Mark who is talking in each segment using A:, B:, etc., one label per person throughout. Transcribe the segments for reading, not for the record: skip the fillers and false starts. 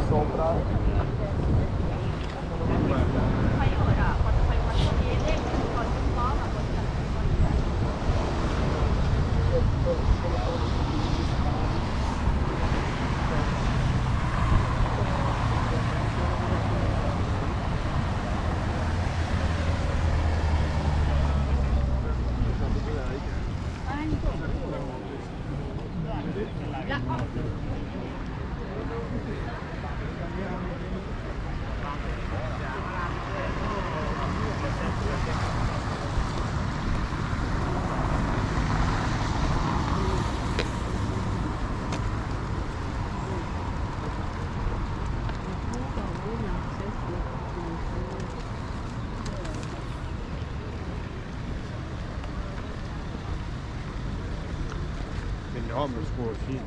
A: sopra.
B: Fai ora, quando fai un piede, poi un po', ma poi
A: Enorme scuosi.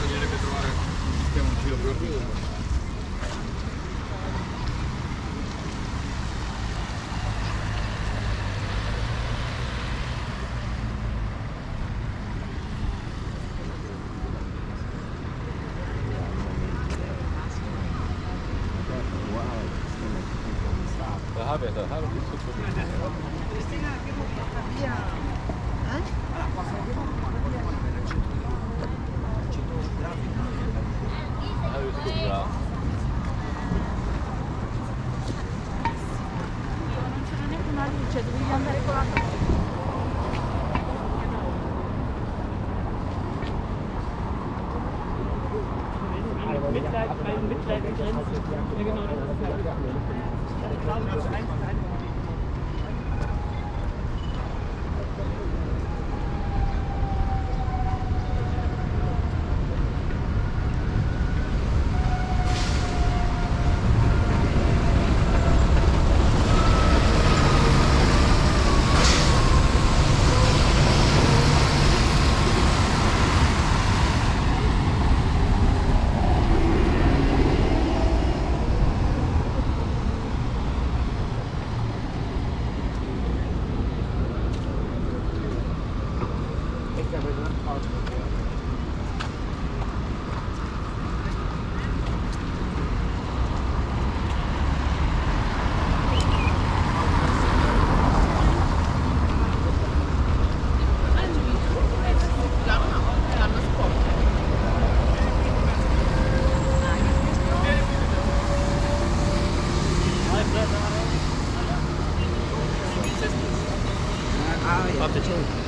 A: Bisognerebbe trovare un giro più
C: Vabbè,
D: Cristina, abbiamo portato via.
B: non c'era neanche una luce, dovevi andare con la torcia.
E: Bei Mitleid begrenzt. Ja, genau, das ist ja. Ich glaube, das ist eins.
C: Off the chain.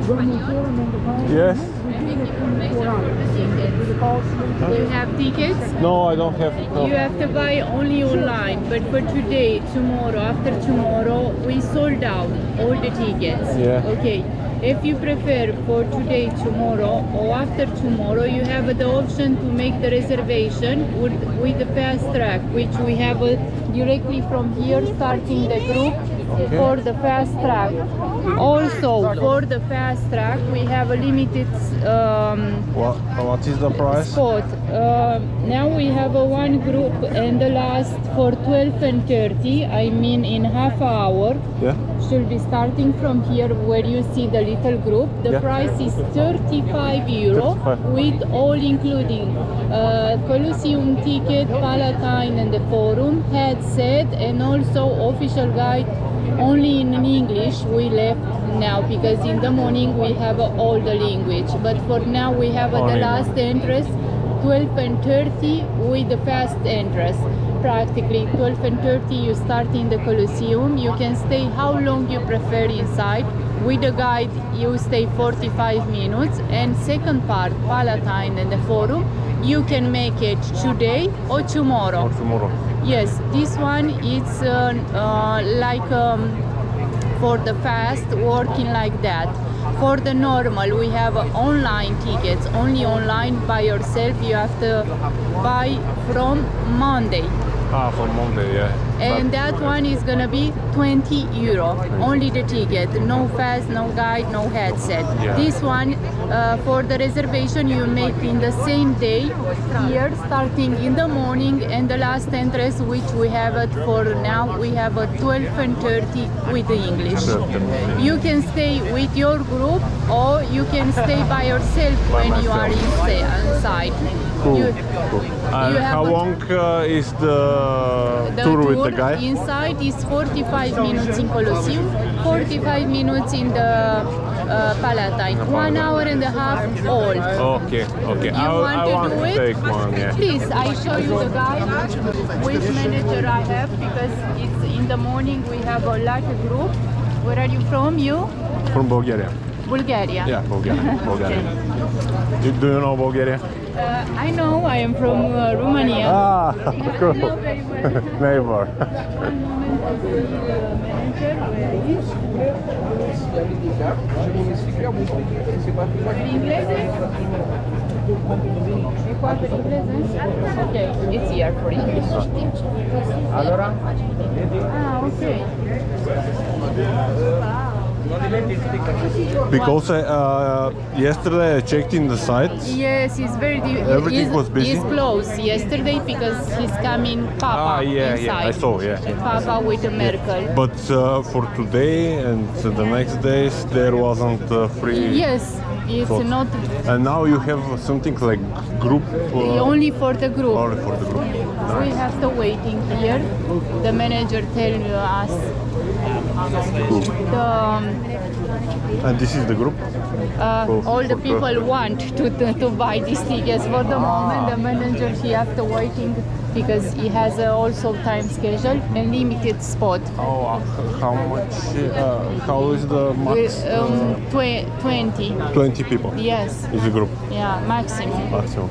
D: Yes.
B: You have tickets?
D: No, I don't have. No.
B: You have to buy only online, but for today, tomorrow, after tomorrow, we sold out all the tickets.
D: Yeah.
B: Okay. If you prefer for today, tomorrow, or after tomorrow, you have the option to make the reservation with the fast track, which we have directly from here, starting the group for the fast track. Also, for the fast track, we have a limited
D: What is the price?
B: spot. Now we have one group and the last for 12 and 30, I mean in half an hour.
D: Yeah.
B: Should be starting from here where you see the little group. The
D: Yeah.
B: price is 35 euro
D: 35.
B: with all including Colosseum ticket, Palatine and the forum, headset, and also official guide only in English. We left now because in the morning we have all the language, but for now we have the
D: Only
B: last entrance 12 and 30 with the fast entrance. Practically 12 and 30 you start in the Colosseum. You can stay how long you prefer inside. With the guide you stay 45 minutes, and second part, Palatine and the forum, you can make it today or tomorrow.
D: Or tomorrow.
B: Yes, this one is like for the fast working like that. For the normal, we have online tickets, only online by yourself. You have to buy from Monday.
D: Ah, for Monday, yeah.
B: And that one is gonna be 20 euro, only the ticket, no fast, no guide, no headset.
D: Yeah.
B: This one, for the reservation, you make in the same day, here, starting in the morning, and the last entrance, which we have it for now, we have a 12 and 30 with the English. You can stay with your group, or you can stay by yourself when you are inside.
D: Cool.
B: You-
D: Cool. And
B: you have
D: how
B: a-
D: long is the tour with the guy?
B: inside is 45 minutes in Colosseum, 45 minutes in the Palatine, 1 hour and a half all.
D: Okay, okay.
B: You want
D: I
B: to
D: want
B: do
D: to
B: it?
D: take one, yeah.
B: Please, I show you the guide, which manager I have, because it's in the morning we have a large group. Where are you from? You?
D: From Bulgaria.
B: Bulgaria.
D: Yeah, Bulgaria. Bulgaria. Do you know Bulgaria?
B: I know, I am from Romania.
D: Ah, cool.
B: I know very well.
D: Neighbor.
B: One moment, I see the manager, where is? Inglese? E qua per inglese? Okay, it's here for English. Ah, okay.
D: Because yesterday I checked in the site.
B: Yes, it's very.
D: Everything was busy?
B: It's closed yesterday because he's coming Papa
D: Ah, yeah,
B: inside.
D: yeah, I saw, yeah.
B: Papa with a Merkel.
D: But for today and the next days there wasn't free.
B: Yes, it's
D: So-
B: not
D: And now you have something like group.
B: only for the group.
D: Only for the group.
B: We have to waiting here. The manager tell us
D: Cool.
B: the
D: And this is the group.
B: all the
D: for-
B: people want to buy these tickets. For the moment, the manager he have to waiting because he has also time schedule and limited spot.
D: Oh, how much? How is the max?
B: 20.
D: 20 people.
B: Yes.
D: Is a group
B: Yeah, maximum.
D: maximum.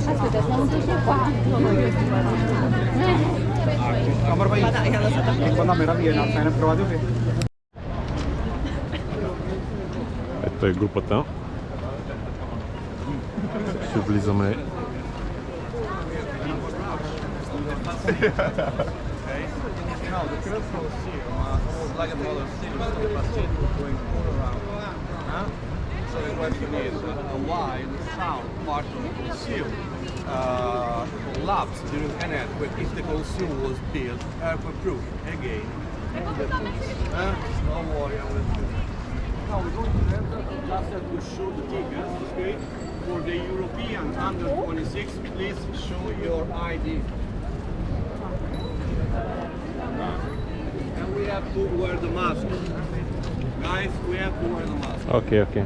B: Aspetta, siamo tutti qua.
D: Ето е групата. Ще влизаме.
C: No, the Colosseum was like a Colosseum, so the facility going all around. Huh? So the question is, why the south part of the Colosseum collapsed during an earthquake if the Colosseum was built earthquake-proof again? Don't worry, I'm going to. Now we're going to enter just to show the tickets, okay? For the European under 26, please show your ID. And we have to wear the mask. Guys, we have to wear the mask.
D: Okay, okay.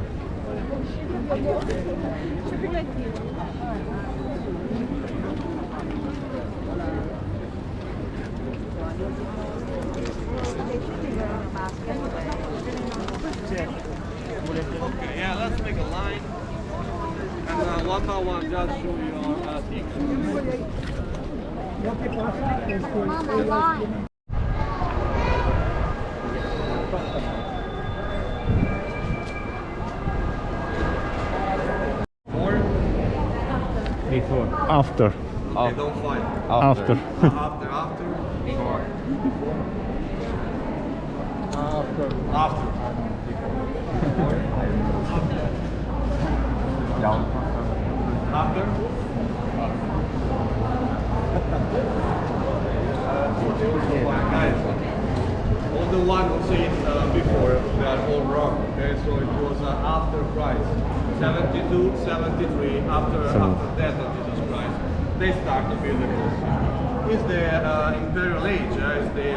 C: one by one, just show your picture.
A: Before.
D: After.
C: They don't fight.
D: After.
C: After. Before. After.
A: Down.
C: After. Guys, all the one who said before, they are all wrong. Okay, so it was after Christ. 72, 73, after death of Jesus Christ, they start to build the Colosseum. It's the imperial age, it's the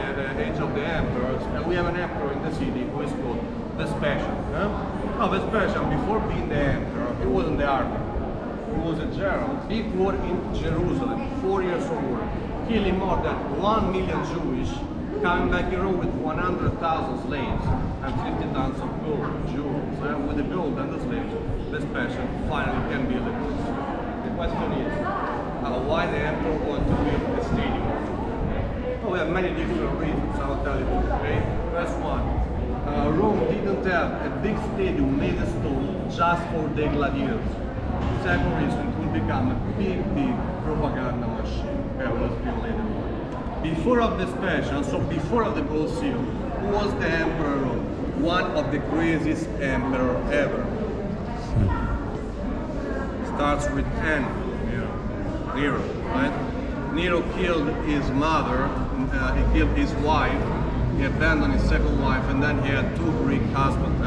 C: age of the emperors, and we have an emperor in the city who is called Vespasian. Now Vespasian, before being the emperor, he was in the army. He was a general, big war in Jerusalem, 4 years of war, killing more than 1 million Jewish, coming back in Rome with 100,000 slaves and 50 tons of gold, jewels. With the gold and the slaves, Vespasian finally can build a Colosseum. The question is, why the emperor want to build a stadium? Oh, we have many different reasons, I'll tell you. Okay? First one, Rome didn't have a big stadium made of stone just for the gladiators. Second reason, it will become a big propaganda machine. Okay, we'll explain later on. Before of Vespasian, so before of the Colosseum, who was the emperor of Rome? One of the craziest emperor ever. Starts with N, Nero, right? Nero killed his mother, he killed his wife, he abandoned his second wife, and then he had 2 Greek husbands.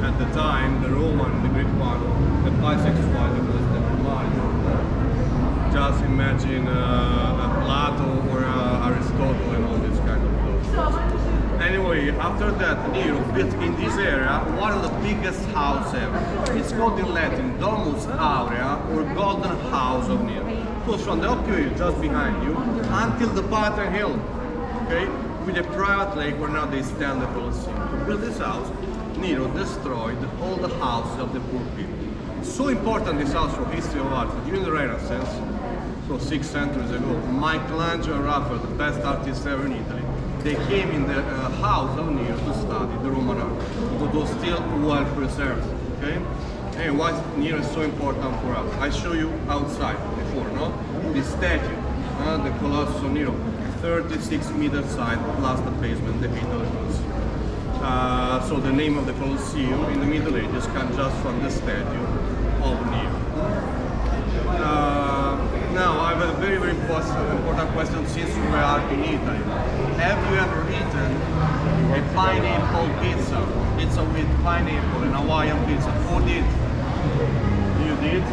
C: At the time, the Roman, the Greek one, the bisexuality was never married. Just imagine Plato or Aristotle and all this kind of stuff. Anyway, after that, Nero built in this area one of the biggest houses ever. It's called in Latin Domus Aurea, or Golden House of Nero. It goes from the Opium just behind you until the Pater Hill, okay, with a private lake where now they stand the Colosseum. To build this house, Nero destroyed all the houses of the poor people. So important this house for history of art that during the Renaissance, so 6 centuries ago, Michelangelo and Raphael, the best artists ever in Italy, they came in the house of Nero to study the Roman art. It was still well preserved. Okay? And why Nero is so important for us? I show you outside before, no? The statue, the Colosseum of Nero, 36 meters high plus the basement, the height of the Colosseum. So the name of the Colosseum in the Middle Ages comes just from the statue of Nero. Now I have a very important question since we are in Italy. Have you ever eaten a pineapple pizza? Pizza with pineapple, an Hawaiian pizza. Who did? You did?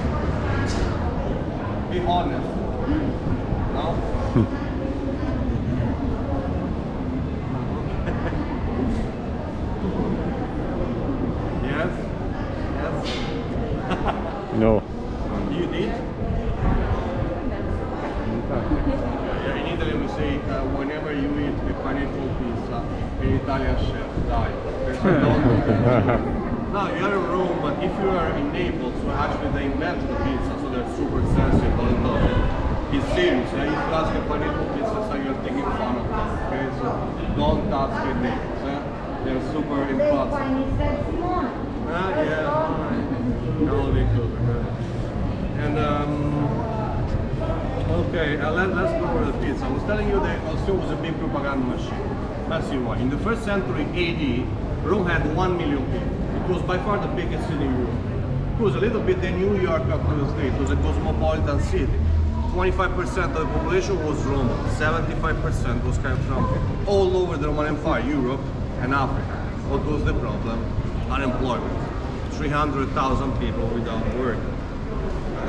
C: Be honest. No? Yes? Yes?
D: No.
C: You did? Yeah, in Italy we say whenever you eat a pineapple pizza, an Italian chef died. Now you're in Rome, but if you are in Naples, so actually they invented the pizza, so they're super sensible and love it. It's serious, if you ask a pineapple pizza, so you're taking fun of them. Okay, so don't touch the Naples. They're super impulsive. Yeah, no, they cook. And okay, let's go over the pizza. I was telling you that Colosseum was a big propaganda machine. Let's see why. In the 1st century AD, Rome had 1 million people. It was by far the biggest city in Europe. It was a little bit the New York of the state. It was a cosmopolitan city. 25% of the population was Roman. 75% was coming from all over the Roman Empire, Europe and Africa. What was the problem? Unemployment. 300,000 people without work.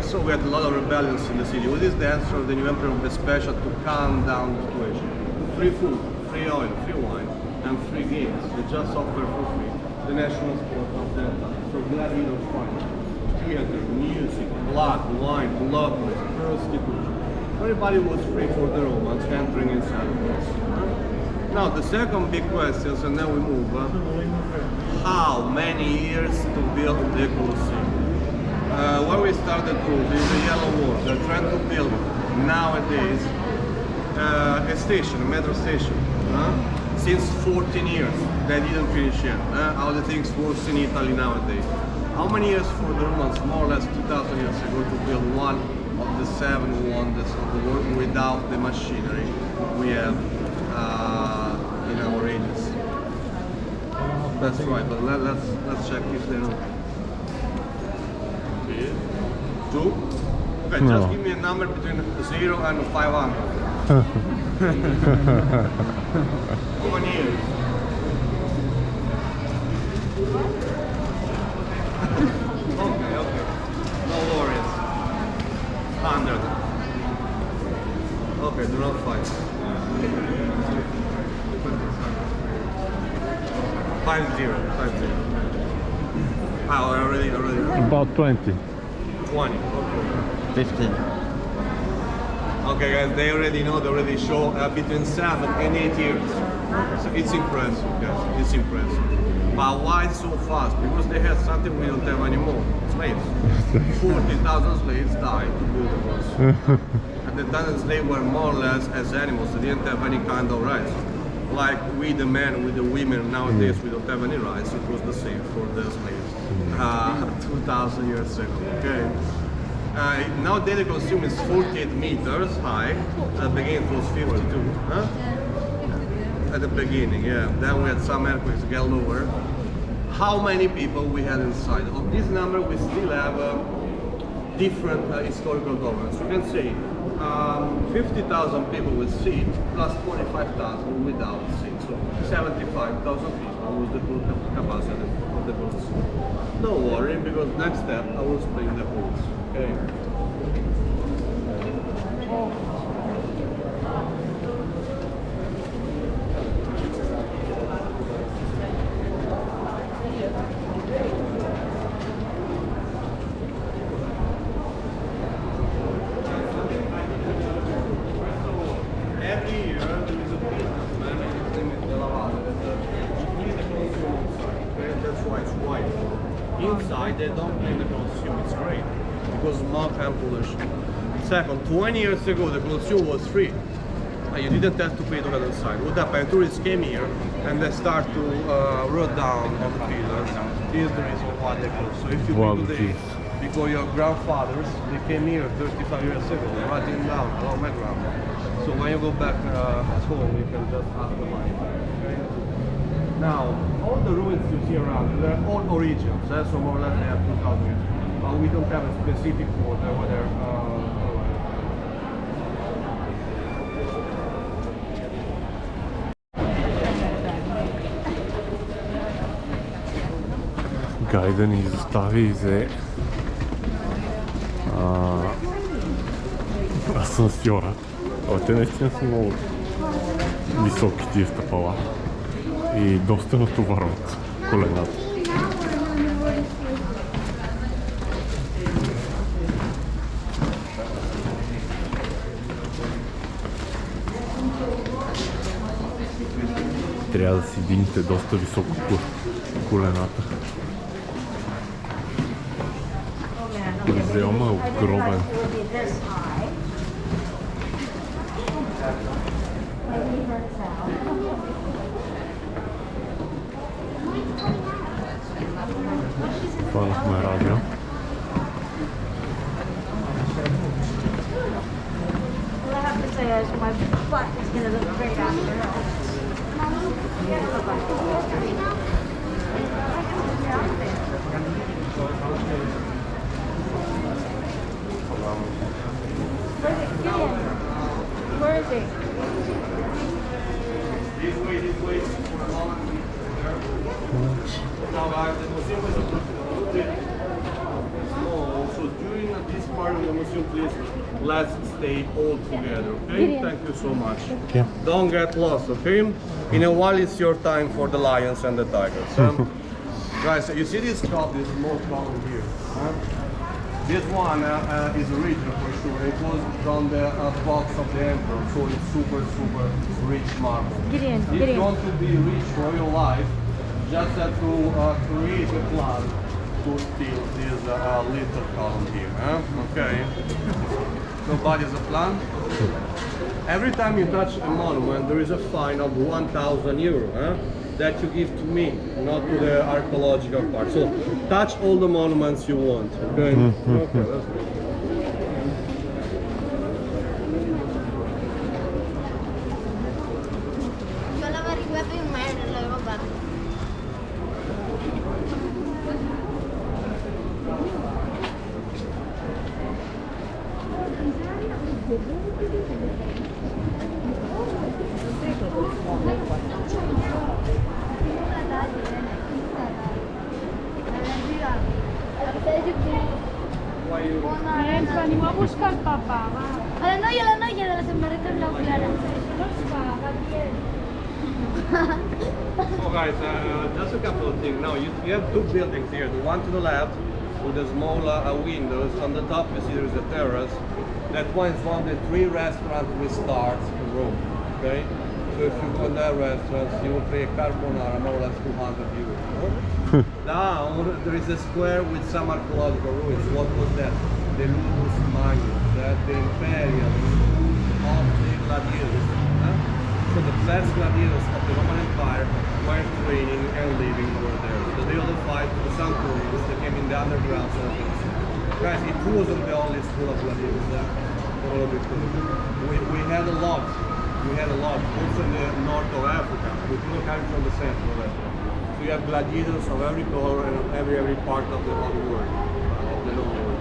C: So we had a lot of rebellions in the city. With this, the answer of the new emperor Vespasian to calm down the situation. Free food, free oil, free wine, and free games. They just offer for free the national sport of that time. So gladiator fighting, theater, music, blood, wine, love, prostitution. Everybody was free for the Romans entering inside the place. Now the second big question, and then we move. How many years to build the Colosseum? where we started to is the yellow wall. They're trying to build nowadays a station, a metro station. Since 14 years, they didn't finish yet. How the things works in Italy nowadays. How many years for the Romans? More or less 2,000 years ago to build one of the 7 wonders of the world without the machinery we have in our ages. That's right, but let's check if they know. 2? Okay,
D: No.
C: just give me a number between 0 and 500. How many years? Okay. No worries. 100. Okay, do not fight. 50. Already.
D: About 20.
C: 20. Okay.
A: 15.
C: Okay, guys, they already know. They already show between 7 and 8 years. So it's impressive, guys. It's impressive. But why so fast? Because they have something we don't have anymore. Slaves. 40,000 slaves died to build the walls. At the time, the slaves were more or less as animals. They didn't have any kind of rights. Like we, the men, with the women, nowadays we don't have any rights. It was the same for the slaves 2,000 years ago. Okay. Nowadays the Colosseum is 48 meters high. At the beginning it was 52. At the beginning, yeah. Then we had some earthquakes get lower. How many people we had inside? Of this number we still have different historical documents. You can say 50,000 people with seat plus 25,000 without seat. So 75,000 people was the full capacity of the Colosseum. Don't worry, because next step I will explain the rules. Okay. Every year there is a businessman, his name is Delavado, that clean the Colosseum outside. Okay? That's why it's white. Inside they don't clean the Colosseum, it's great. Because smoke and pollution. Second, 20 years ago the Colosseum was free. You didn't have to pay to get inside. What happened? Tourists came here and they start to roll down on the pillars. This is the reason why they closed. So if you
D: Wow,
C: go today,
D: geez.
C: because your grandfathers, they came here 35 years ago, writing down, oh my grandma. So when you go back at home, you can just ask the money back. Okay? Now, all the ruins you see around, they're all originals, so more or less they have 2,000 years. But we don't have a specific order whether
D: Гай да ни изостави и взе асансьора. Те наистина са много високи тия стъпала и доста натоварват колената. Трябва да си дигнете доста високо колената. Колизеума е огромен. Хванахме радио.
F: All I have to say is my butt is going to look great after it. Where is he?
C: This way. Now guys, the museum is a little bit small, so during this part of the museum, please, let's stay all together, okay? Thank you so much.
D: Okay.
C: Don't get lost, okay? In a while it's your time for the lions and the tigers. Guys, you see this cup, this small cup here? This one is original for sure. It was from the box of the emperor, so it's super rich marble.
F: Gideon,
C: If you want to be rich for your life, just have to create a plan to steal this little column here, huh? Okay? Nobody's a plan. Every time you touch a monument, there is a fine of 1,000 euro, huh? That you give to me, not to the archaeological part. So touch all the monuments you want, okay? Okay, that's good.
F: Yo la averigué primero y luego va.
E: Andiamo a buscar papà, va.
F: A la noia de la sombrereta blau clara.
C: So guys, just a couple of things. Now you have two buildings here. The one to the left with the small windows. On the top you see there is a terrace. That one is one of the 3 restaurants we start in Rome. Okay? So if you go in that restaurant, you will pay carbonara more or less 200 euros. Down there is a square with some archaeological ruins. What was that? The Ludus Magnus, the imperials of the gladiators. So the best gladiators of the Roman Empire were training and living over there. So they all fight to the Centurions that came in the underground circles. Guys, it wasn't the only school of gladiators there. We had a lot. We had a lot. Also in the north of Africa. We people coming from the center of Africa. So you have gladiators of every color and every part of the world, of the known world.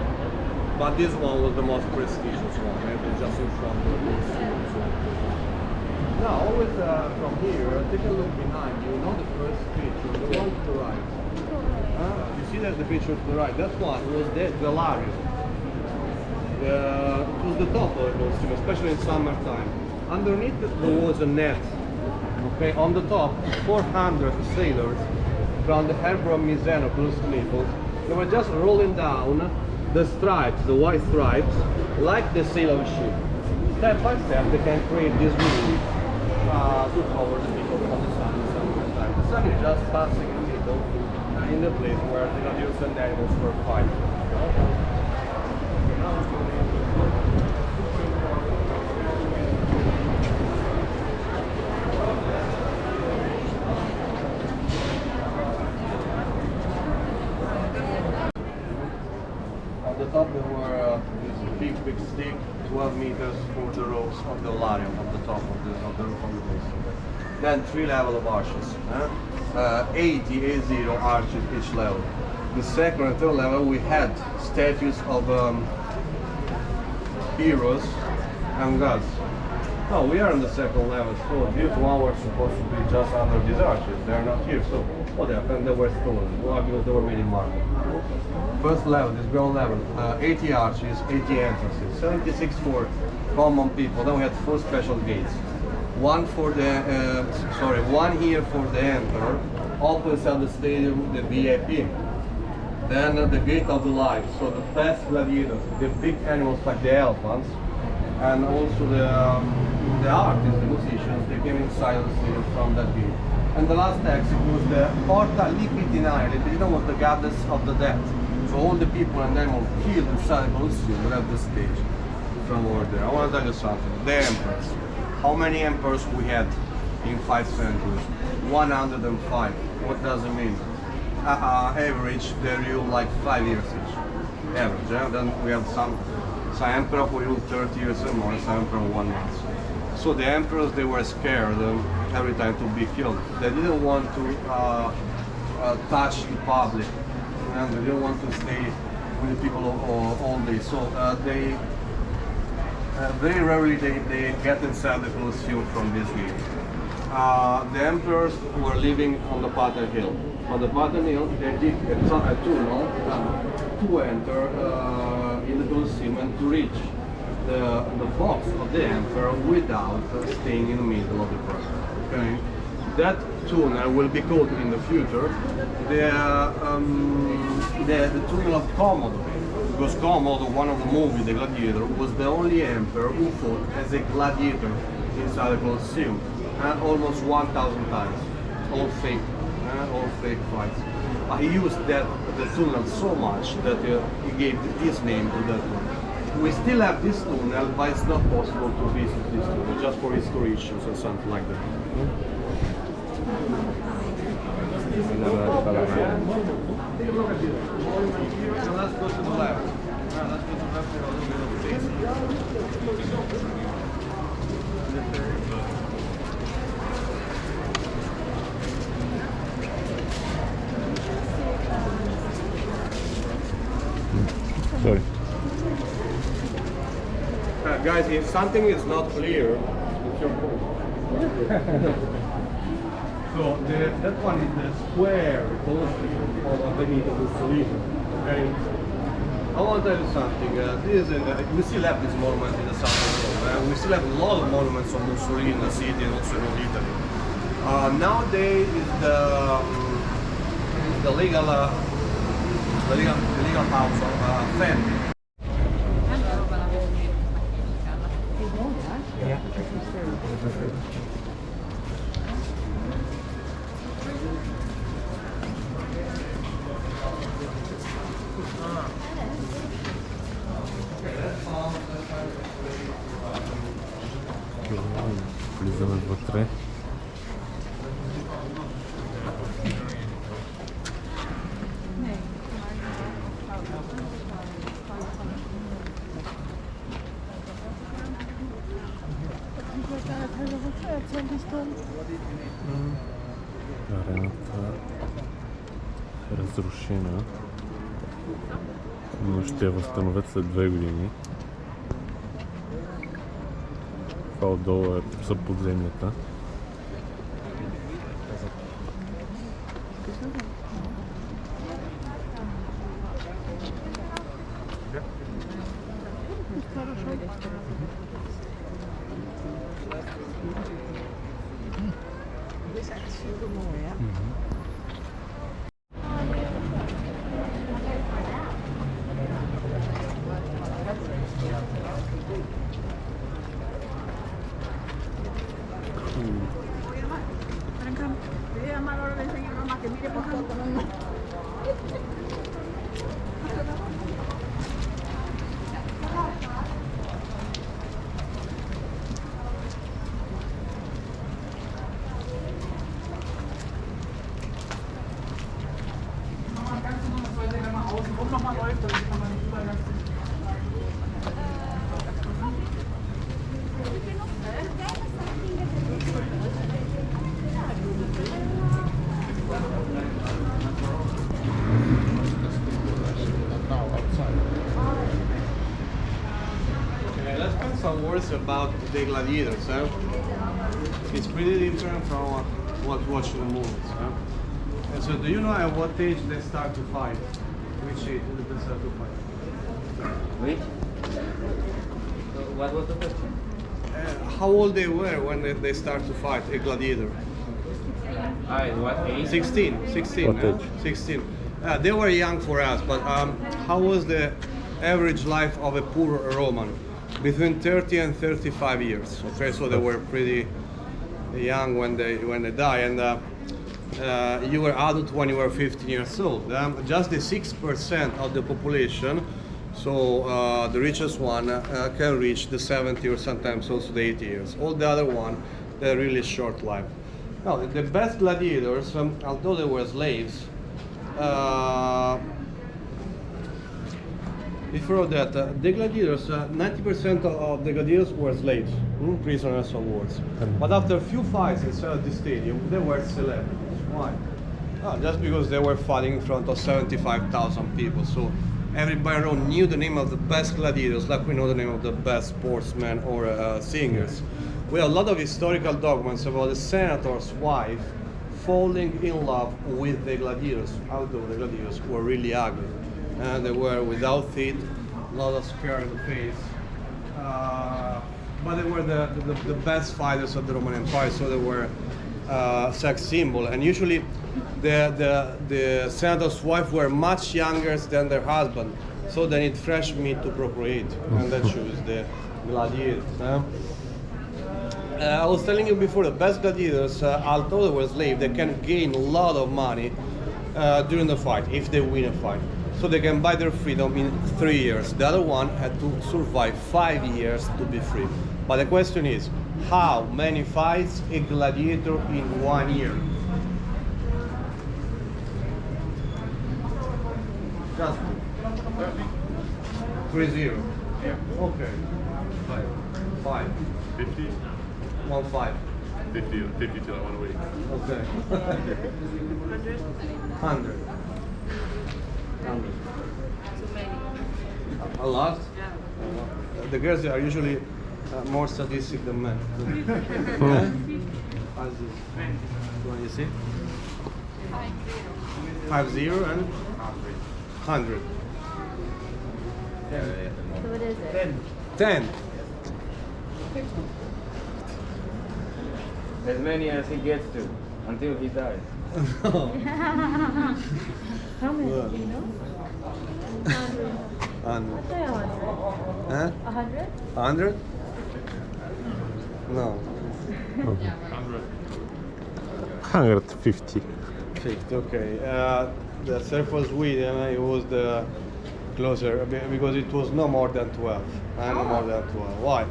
C: But this one was the most prestigious one. It was just in front of the Now, always from here, take a look behind you. You know the first picture, the one to the right. You see that the picture to the right? That one was the Galarium. It was the top of the Colosseum, especially in summertime. Underneath there was a net. Okay, on the top, 400 sailors from the harbor of Miseno, close to Naples. They were just rolling down the stripes, the white stripes, like the sail of a ship. Step by step, they can create this movie to cover the people from the sun in summertime. The sun is just passing in the middle, in the place where the gladiators and the animals were fighting. At the top there were this big stick, 12 meters for the ropes of the Larium at the top of the roof of the place. Then 3 levels of arches, 80 arches each level. The second and third level we had statues of heroes and gods. No, we are on the second level, so these one were supposed to be just under these arches. They are not here, so what happened? They were stolen. Why? Because they were made in marble. First level, this ground level, 80 arches, 80 entrances, 76 for common people. Then we had 4 special gates. One for the, one here for the emperor, opposite the stadium, the VIP. Then the gate of the life, so the best gladiators, the big animals like the elephants, and also the artists, the musicians, they came inside the stadium from that gate. And the last exit was the Porta Liquidinaria. Liquidina was the goddess of the dead. So all the people and animals killed inside the Colosseum were at the stage from over there. I want to tell you something. The emperors. How many emperors we had in 5 centuries? 105. What does it mean? Average, they rule like 5 years each. Average, yeah? Then we have some emperor who ruled 30 years or more, some emperor 1 month. So the emperors, they were scared every time to be killed. They didn't want to touch the public. And they didn't want to stay with the people all day. So they very rarely they get inside the Colosseum from this gate. The emperors were living on the Pater Hill. On the Pater Hill, they did a tunnel to enter in the Colosseum and to reach the box of the emperor without staying in the middle of the process. Okay? That tunnel will be called in the future the tunnel of Commodo, because Commodo, one of the movies, The Gladiator, was the only emperor who fought as a gladiator inside the Colosseum, almost 1,000 times, all fake fights. But he used the tunnel so much that he gave his name to that one. We still have this tunnel, but it's not possible to visit this tunnel, just for history issues or something like that. So let's go to the left. Let's go to the left for a little bit of space.
D: Sorry.
C: Guys, if something is not clear, it's your fault. So that one is the square Colosseum of Benito Mussolini. Okay. I want to tell you something. We still have this monument in the south of Rome. We still have a lot of monuments of Mussolini in the city and also in Italy. Nowadays, is the legal house of family.
D: Влизаме вътре. Арената е разрушена, но ще я възстановят след 2 години. Това отдолу са подземията.
C: Some words about the gladiators. It's pretty different from what watching the movies. And so, do you know at what age they start to fight? Which age did they start to fight?
A: Which? So what was the question?
C: How old they were when they start to fight a gladiator?
A: In what age?
C: 16.
D: What age?
C: 16. They were young for us, but how was the average life of a poor Roman? Between 30 and 35 years. Okay, so they were pretty young when they die, and you were adult when you were 15 years old. Just the 6% of the population, so the richest one, can reach the 70 or sometimes also the 80 years. All the other one, they're really short life. Now, the best gladiators, although they were slaves, before that, the gladiators, 90% of the gladiators were slaves, prisoners of war. But after a few fights inside the stadium, they were celebrities. Why? Just because they were fighting in front of 75,000 people. So everybody around knew the name of the best gladiators, like we know the name of the best sportsmen or singers. We have a lot of historical documents about the senator's wife falling in love with the gladiators, although the gladiators were really ugly. And they were without teeth, a lot of scar in the face. But they were the best fighters of the Roman Empire, so they were sex symbol. And usually the senator's wife were much younger than their husband, so they need fresh meat to procreate, and that shows the gladiators. I was telling you before, the best gladiators, although they were slaves, they can gain a lot of money during the fight, if they win a fight. So they can buy their freedom in 3 years. The other one had to survive 5 years to be free. But the question is, how many fights a gladiator in 1 year? Just 3-0.
D: Yeah.
C: Okay. 5.
D: 50?
C: 1-5.
D: 50 till I want to wait.
C: Okay. 100. A lot? The girls are usually more sadistic than men. How's this? What you see? 5-0 and 100.
F: So what is it?
C: 10.
A: As many as he gets to, until he dies.
F: How many?
C: Well.
F: Do you know?
C: 100.
F: Let's say 100.
C: Huh?
F: 100?
C: 100? No.
D: 150.
C: 50, okay. The surface width, it was the closer because it was no more than 12. No more than 12. Why?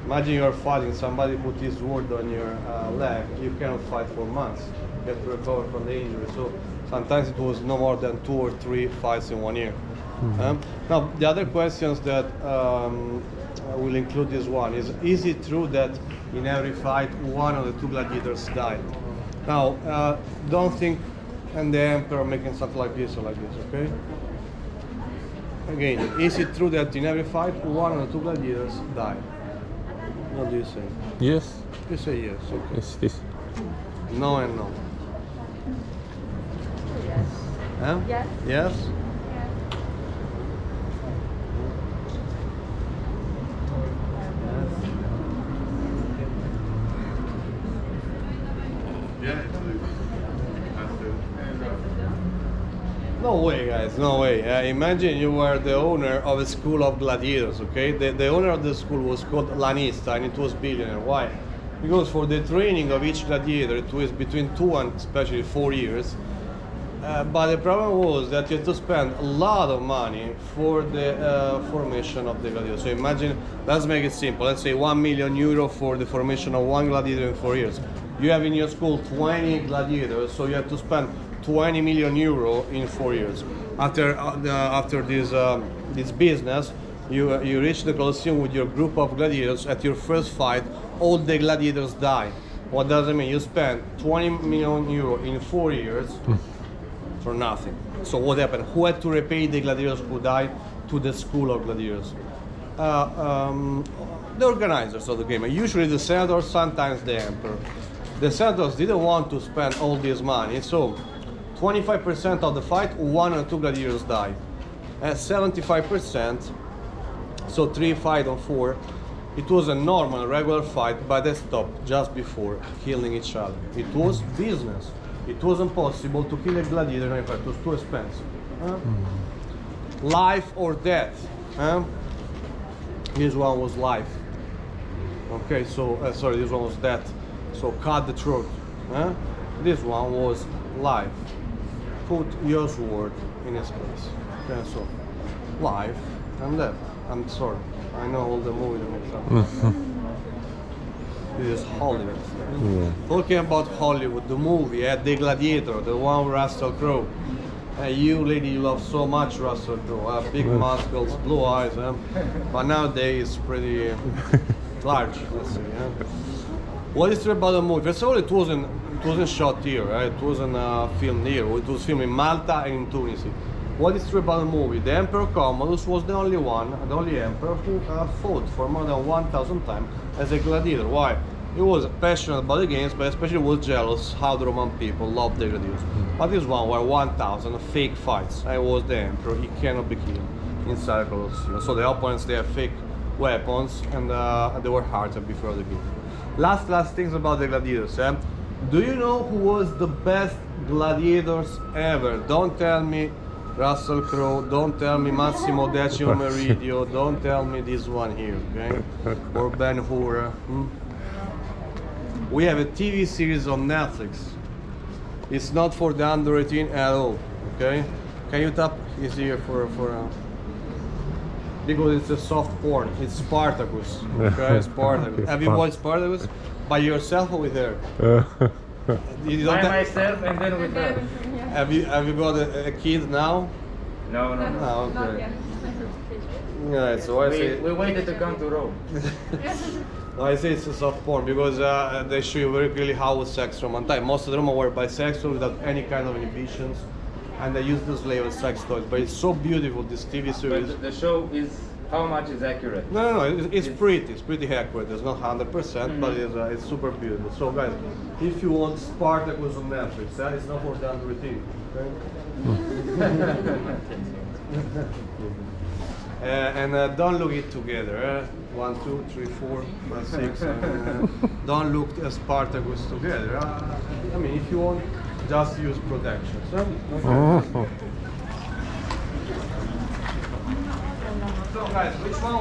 C: Imagine you're fighting, somebody put his sword on your leg, you cannot fight for months. You have to recover from the injury. So sometimes it was no more than 2 or 3 fights in 1 year. Now, the other questions that will include this one is it true that in every fight one of the 2 gladiators died? Now, don't think and the emperor making something like this or like this, okay? Again, is it true that in every fight one of the 2 gladiators died? What do you say?
D: Yes.
C: You say yes, okay.
D: Yes, this.
C: No and no.
F: Yes.
C: Huh?
F: Yes.
C: Yes?
D: Yeah,
C: No way, guys, no way. Imagine you were the owner of a school of gladiators, okay? The owner of the school was called Lanista and it was billionaire. Why? Because for the training of each gladiator, it was between 2 and especially 4 years. But the problem was that you had to spend a lot of money for the formation of the gladiator. So imagine, let's make it simple. Let's say 1 million euro for the formation of 1 gladiator in 4 years. You have in your school 20 gladiators, so you have to spend 20 million euro in 4 years. After this business, you reach the Colosseum with your group of gladiators. At your first fight, all the gladiators die. What does it mean? You spend 20 million euro in 4 years for nothing. So what happened? Who had to repay the gladiators who died? To the school of gladiators. The organizers of the game, usually the senators, sometimes the emperor. The senators didn't want to spend all this money, so 25% of the fight, 1 or 2 gladiators died. 75%, so 3 fight on 4, it was a normal, regular fight, but they stopped just before killing each other. It was business. It wasn't possible to kill a gladiator in a fight. It was too expensive. Life or death. This one was life. Okay, so sorry, this one was death. So cut the throat. This one was life. Put your sword in its place. Okay, so life and death. I'm sorry. I know all the movies that make sense. This is Hollywood.
D: Yeah.
C: Talking about Hollywood, the movie, The Gladiator, the one with Russell Crowe. You lady, you love so much Russell Crowe. Big muscles, blue eyes. But nowadays it's pretty large, let's say. What is true about the movie? First of all, it wasn't shot here, right? It wasn't filmed here. It was filmed in Malta and in Tunisia. What is true about the movie? The Emperor Commodus was the only emperor who fought for more than 1,000 times as a gladiator. Why? He was passionate about the games, but especially was jealous how the Roman people loved the gladiators. But this one were 1,000 fake fights. I was the emperor. He cannot be killed inside Colosseum. So the opponents, they have fake weapons, and they were harder before the game. Last things about the gladiators. Do you know who was the best gladiators ever? Don't tell me Russell Crowe, don't tell me Massimo Decimo Meridio, don't tell me this one here, okay? Or Ben-Hur. We have a TV series on Netflix. It's not for the under 18 at all. Okay, can you tap his ear for because it's a soft porn. It's Spartacus. Okay, Spartacus. Have you watched Spartacus by yourself or with her? You don't
A: By
C: have-
A: myself and then with her.
C: Have you got a kid now?
A: No, no, no.
C: Oh, okay. Yeah, so I say
A: We waited to come to Rome.
C: no, I say it's a soft porn because they show you very clearly how was sex from one time. Most of them were bisexual without any kind of inhibitions, and they used to slave as sex toys. But it's so beautiful, this TV series.
A: But the show is how much is accurate?
C: No, it's pretty accurate. It's not 100%, but it's super beautiful. So guys, if you want Spartacus on Netflix, it's not for the under 18. Okay? And don't look it together. 1, 2, 3, 4, 5, 6. Don't look Spartacus together. I mean, if you want, just use protection. So, okay. So guys, which one?